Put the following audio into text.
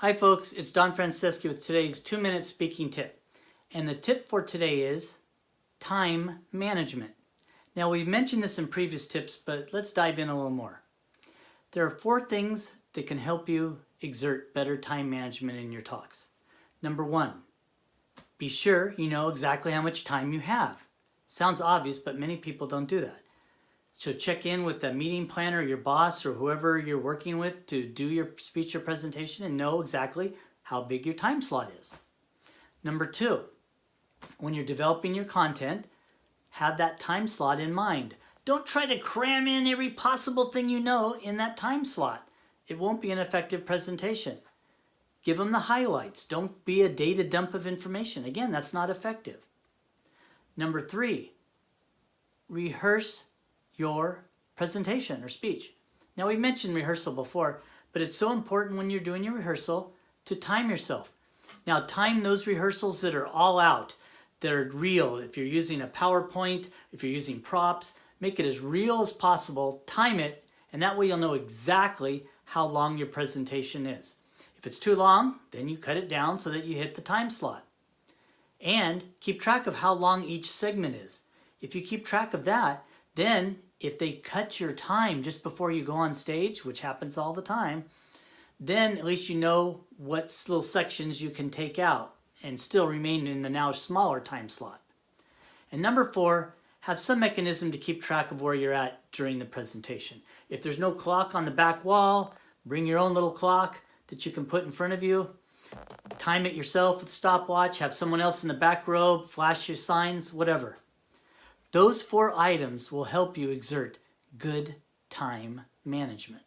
Hi folks, it's Don Franceschi with today's 2-minute speaking tip. And the tip for today is time management. Now we've mentioned this in previous tips, but let's dive in a little more. There are 4 things that can help you exert better time management in your talks. Number 1, be sure you know exactly how much time you have. Sounds obvious, but many people don't do that. So check in with the meeting planner, your boss, or whoever you're working with to do your speech or presentation and know exactly how big your time slot is. Number 2, when you're developing your content, have that time slot in mind. Don't try to cram in every possible thing you know in that time slot. It won't be an effective presentation. Give them the highlights. Don't be a data dump of information. Again, that's not effective. Number 3, rehearse your presentation or speech. Now we mentioned rehearsal before, but it's so important when you're doing your rehearsal to time yourself. Now time those rehearsals that are all out, that are real. If you're using a PowerPoint, if you're using props, make it as real as possible, time it, and that way you'll know exactly how long your presentation is. If it's too long, then you cut it down so that you hit the time slot. And keep track of how long each segment is. If you keep track of that, then if they cut your time just before you go on stage, which happens all the time, then at least you know what little sections you can take out and still remain in the now smaller time slot. And number 4, have some mechanism to keep track of where you're at during the presentation. If there's no clock on the back wall, bring your own little clock that you can put in front of you. Time it yourself with a stopwatch, have someone else in the back row, flash your signs, whatever. Those 4 items will help you exert good time management.